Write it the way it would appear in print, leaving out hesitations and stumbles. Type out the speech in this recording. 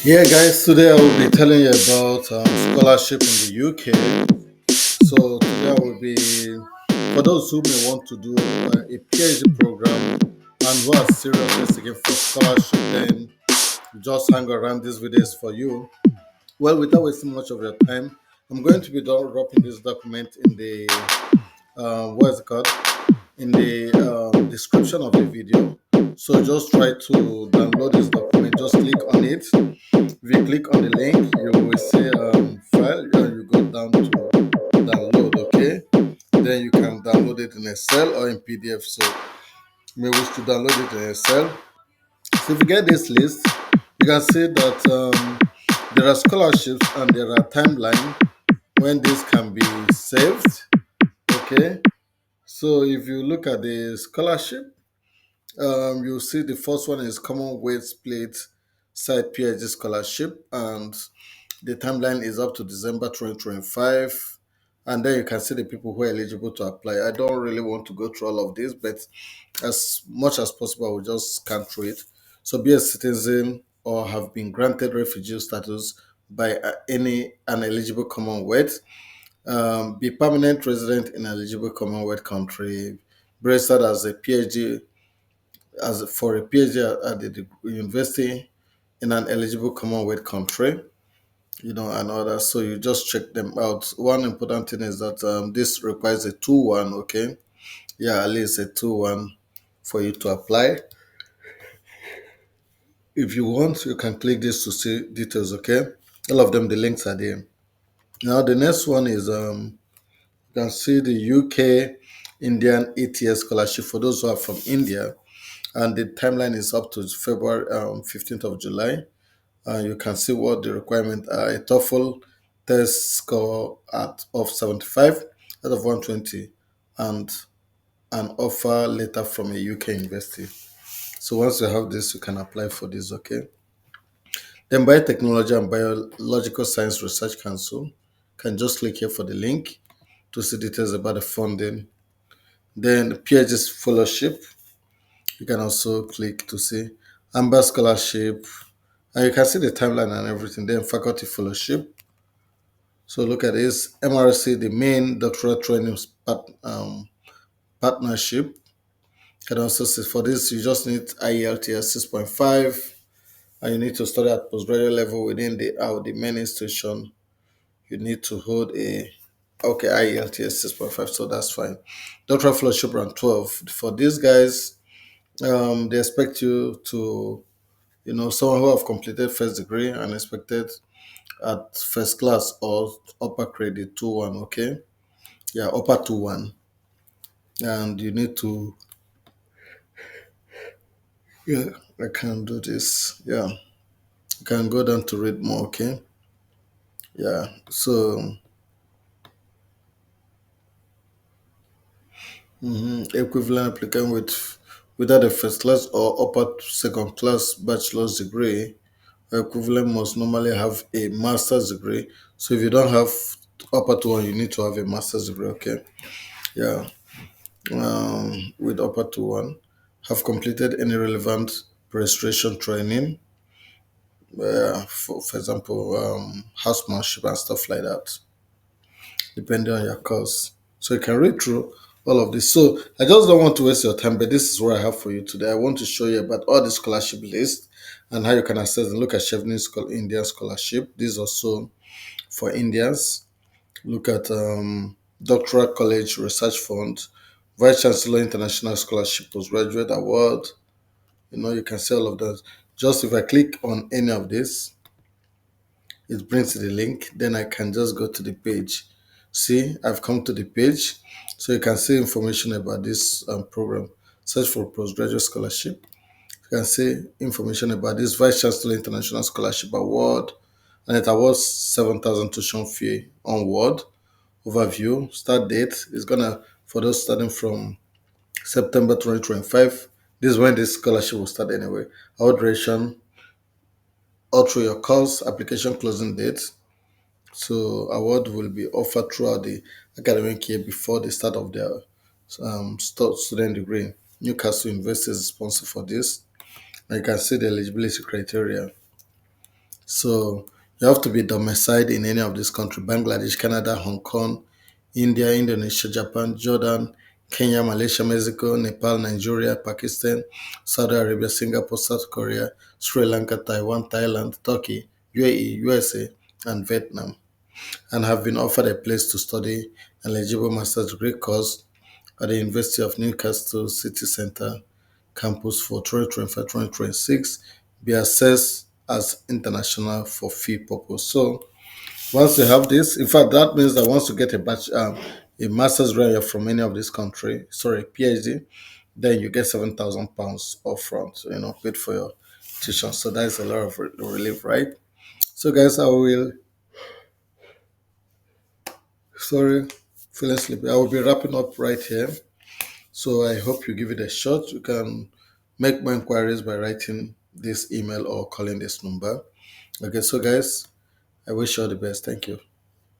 Yeah, guys, today I will be telling you about scholarship in the UK. So, today I will be, for those who may want to do a PhD program and who are seriously seeking for scholarship, then just hang around. This video is for you. Well, without wasting much of your time, I'm going to be dropping this document in the, what is it called? In the description of the video. So, just try to download this document. Just click on it. If you click on the link, you will see file and you go down to download, okay? Then you can download it in Excel or in PDF. So you may wish to download it in Excel. So if you get this list, you can see that there are scholarships and there are timeline when this can be saved, okay? So if you look at the scholarship, you'll see the first one is Commonwealth Split Side PhD Scholarship, and the timeline is up to December 2025. And then you can see the people who are eligible to apply. I don't really want to go through all of this, but as much as possible, I will just scan through it. So be a citizen or have been granted refugee status by any an eligible Commonwealth. Be permanent resident in eligible Commonwealth country. Be registered as a PhD for a PhD at the university in an eligible Commonwealth country, and others. So you just check them out. One important thing is that this requires a 2-1, okay? Yeah, at least a 2-1 for you to apply. If you want, you can click this to see details, okay? All of them, the links are there. Now, the next one is you can see the UK Indian ETS scholarship for those who are from India, and the timeline is up to February 15th of July. You can see what the requirements are. A TOEFL test score of 75 out of 120 and an offer letter from a UK university. So once you have this, you can apply for this, okay? Then Biotechnology and Biological Science Research Council can just click here for the link to see details about the funding. Then PhD Fellowship, you can also click to see Amber Scholarship, and you can see the timeline and everything. Then Faculty Fellowship. So look at this MRC, the main doctoral training partnership. You can also see for this, you just need IELTS 6.5, and you need to study at postgraduate level within the main institution. You need to hold a IELTS 6.5, so that's fine. Doctoral Fellowship round 12. For these guys, they expect you to, someone who have completed first degree and expected at first class or upper credit 2-1, okay? Yeah, upper 2-1. And you need to, yeah, I can do this. Yeah, you can go down to read more, okay? Yeah, so equivalent applicant with without a first class or upper second class bachelor's degree, equivalent must normally have a master's degree. So if you don't have upper 2-1, you need to have a master's degree, okay? Yeah, with upper 2-1, have completed any relevant registration training, for example, housemanship and stuff like that, depending on your course. So you can read through all of this. So I just don't want to waste your time, but this is what I have for you today. I want to show you about all the scholarship lists and how you can access and look at Chevening Indian Scholarship. This is also for Indians. Look at Doctoral College Research Fund, Vice Chancellor International Scholarship Postgraduate Award. You can see all of that. Just if I click on any of this, it brings the link. Then I can just go to the page. See, I've come to the page. So you can see information about this program. Search for postgraduate scholarship. You can see information about this Vice Chancellor International Scholarship Award. And it awards 7,000 tuition fee onward. Overview, start date is gonna, for those starting from September 2025. This is when this scholarship will start anyway. Award duration, all through your course, application closing date. So award will be offered throughout the academic year before the start of their student degree. Newcastle University is sponsor for this. And you can see the eligibility criteria. So you have to be domiciled in any of these countries: Bangladesh, Canada, Hong Kong, India, Indonesia, Japan, Jordan, Kenya, Malaysia, Mexico, Nepal, Nigeria, Pakistan, Saudi Arabia, Singapore, South Korea, Sri Lanka, Taiwan, Thailand, Turkey, UAE, USA, and Vietnam, and have been offered a place to study an eligible master's degree course at the University of Newcastle City Centre campus for 2025-2026 be assessed as international for fee purpose. So once you have this, in fact, that means that once you get a master's degree from any of this country, sorry, PhD, then you get £7,000 upfront, paid for your tuition. So that is a lot of relief, right? So guys, sorry, feeling sleepy. I will be wrapping up right here. So I hope you give it a shot. You can make more inquiries by writing this email or calling this number. Okay, so guys, I wish you all the best. Thank you.